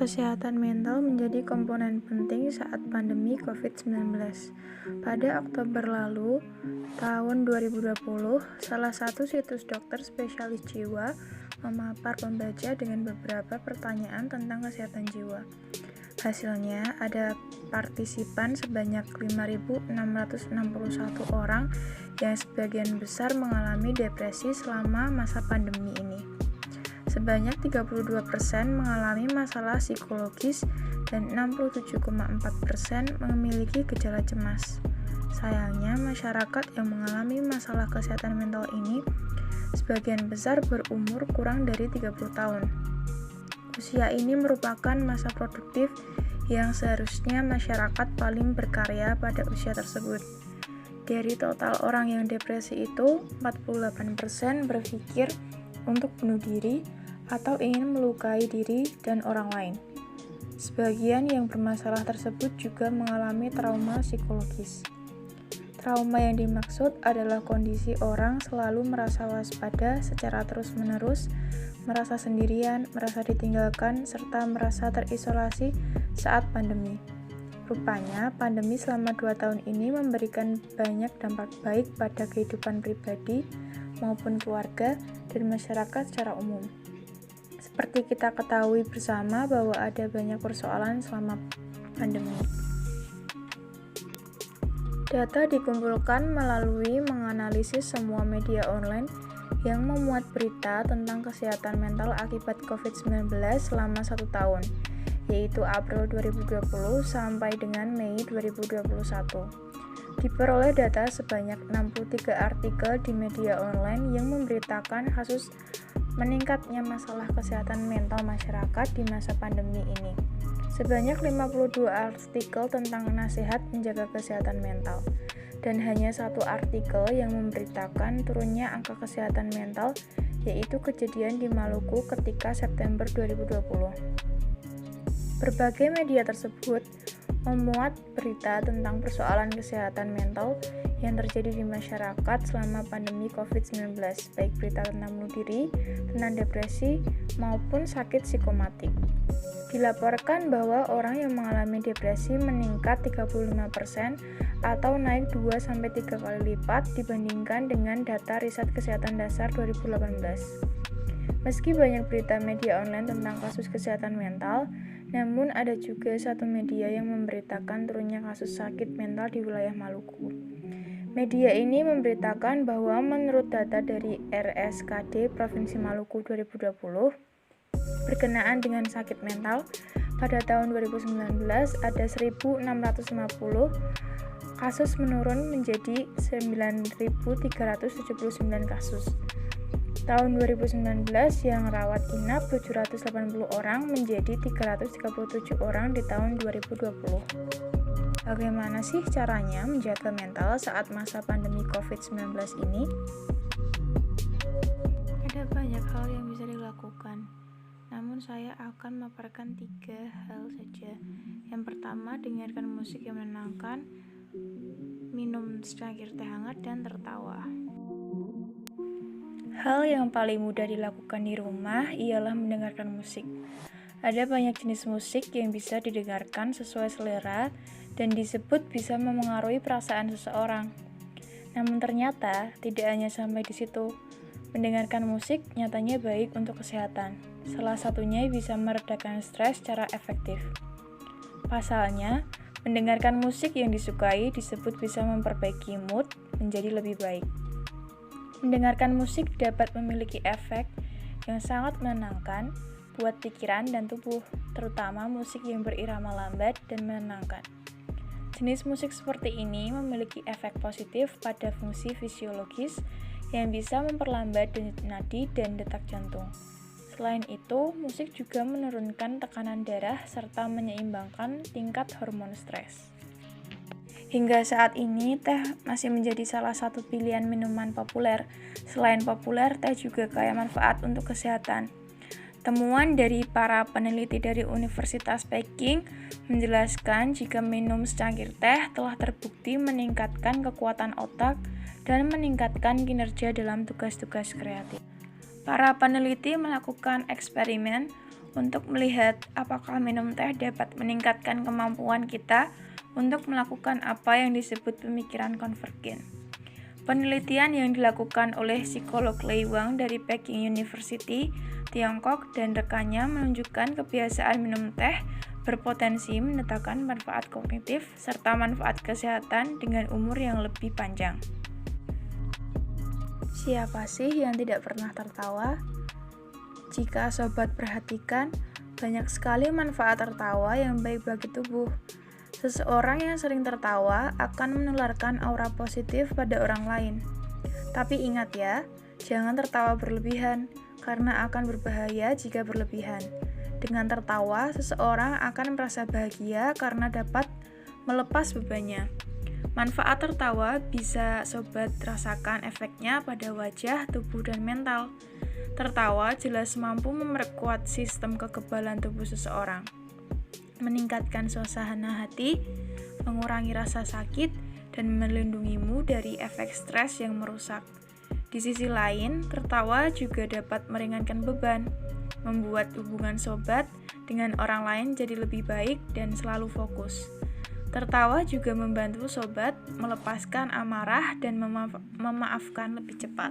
Kesehatan mental menjadi komponen penting saat pandemi COVID-19. Pada Oktober lalu, tahun 2020, salah satu situs dokter spesialis jiwa memapar pembaca dengan beberapa pertanyaan tentang kesehatan jiwa. Hasilnya, ada partisipan sebanyak 5.661 orang yang sebagian besar mengalami depresi selama masa pandemi ini. Sebanyak 32% mengalami masalah psikologis dan 67,4% memiliki gejala cemas. Sayangnya, masyarakat yang mengalami masalah kesehatan mental ini sebagian besar berumur kurang dari 30 tahun. Usia ini merupakan masa produktif yang seharusnya masyarakat paling berkarya pada usia tersebut. Dari total orang yang depresi itu, 48% berpikir untuk bunuh diri atau ingin melukai diri dan orang lain. Sebagian yang bermasalah tersebut juga mengalami trauma psikologis. Trauma yang dimaksud adalah kondisi orang selalu merasa waspada secara terus-menerus, merasa sendirian, merasa ditinggalkan, serta merasa terisolasi saat pandemi. Rupanya, pandemi selama 2 tahun ini memberikan banyak dampak baik pada kehidupan pribadi maupun keluarga dan masyarakat secara umum. Seperti kita ketahui bersama bahwa ada banyak persoalan selama pandemi. Data dikumpulkan melalui menganalisis semua media online yang memuat berita tentang kesehatan mental akibat COVID-19 selama 1 tahun, yaitu April 2020 sampai dengan Mei 2021. Diperoleh data sebanyak 63 artikel di media online yang memberitakan kasus meningkatnya masalah kesehatan mental masyarakat di masa pandemi ini. Sebanyak 52 artikel tentang nasihat menjaga kesehatan mental, dan hanya 1 artikel yang memberitakan turunnya angka kesehatan mental, yaitu kejadian di Maluku ketika September 2020. Berbagai media tersebut memuat berita tentang persoalan kesehatan mental yang terjadi di masyarakat selama pandemi COVID-19, baik berita tentang bunuh diri, tentang depresi, maupun sakit psikomatik. Dilaporkan bahwa orang yang mengalami depresi meningkat 35% atau naik 2-3 kali lipat dibandingkan dengan data riset kesehatan dasar 2018. Meski banyak berita media online tentang kasus kesehatan mental, namun ada juga satu media yang memberitakan turunnya kasus sakit mental di wilayah Maluku. Media ini memberitakan bahwa menurut data dari RSKD Provinsi Maluku 2020, berkenaan dengan sakit mental, pada tahun 2019 ada 1.650 kasus menurun menjadi 9.379 kasus. Tahun 2019 yang rawat inap 780 orang menjadi 337 orang di tahun 2020. Bagaimana sih caranya menjaga mental saat masa pandemi COVID-19 ini? Ada banyak hal yang bisa dilakukan, namun saya akan memaparkan 3 hal saja. Yang pertama, dengarkan musik yang menenangkan, minum secangkir teh hangat, dan tertawa. Hal yang paling mudah dilakukan di rumah ialah mendengarkan musik. Ada banyak jenis musik yang bisa didengarkan sesuai selera dan disebut bisa memengaruhi perasaan seseorang. Namun ternyata tidak hanya sampai di situ. Mendengarkan musik nyatanya baik untuk kesehatan. Salah satunya bisa meredakan stres secara efektif. Pasalnya, mendengarkan musik yang disukai disebut bisa memperbaiki mood menjadi lebih baik. Mendengarkan musik dapat memiliki efek yang sangat menenangkan buat pikiran dan tubuh, terutama musik yang berirama lambat dan menenangkan. Jenis musik seperti ini memiliki efek positif pada fungsi fisiologis yang bisa memperlambat denyut nadi dan detak jantung. Selain itu, musik juga menurunkan tekanan darah serta menyeimbangkan tingkat hormon stres. Hingga saat ini, teh masih menjadi salah satu pilihan minuman populer. Selain populer, teh juga kaya manfaat untuk kesehatan. Temuan dari para peneliti dari Universitas Peking menjelaskan jika minum secangkir teh telah terbukti meningkatkan kekuatan otak dan meningkatkan kinerja dalam tugas-tugas kreatif. Para peneliti melakukan eksperimen untuk melihat apakah minum teh dapat meningkatkan kemampuan kita untuk melakukan apa yang disebut pemikiran konvergen. Penelitian yang dilakukan oleh psikolog Lei Wang dari Peking University, Tiongkok, dan rekannya menunjukkan kebiasaan minum teh berpotensi mendatangkan manfaat kognitif serta manfaat kesehatan dengan umur yang lebih panjang. Siapa sih yang tidak pernah tertawa? Jika sobat perhatikan, banyak sekali manfaat tertawa yang baik bagi tubuh. Seseorang yang sering tertawa akan menularkan aura positif pada orang lain. Tapi ingat ya, jangan tertawa berlebihan, karena akan berbahaya jika berlebihan. Dengan tertawa, seseorang akan merasa bahagia karena dapat melepas bebannya. Manfaat tertawa bisa sobat rasakan efeknya pada wajah, tubuh, dan mental. Tertawa jelas mampu memperkuat sistem kekebalan tubuh seseorang, meningkatkan suasana hati, mengurangi rasa sakit, dan melindungimu dari efek stres yang merusak. Di sisi lain, tertawa juga dapat meringankan beban, membuat hubungan sobat dengan orang lain jadi lebih baik dan selalu fokus. Tertawa juga membantu sobat melepaskan amarah dan memaafkan lebih cepat.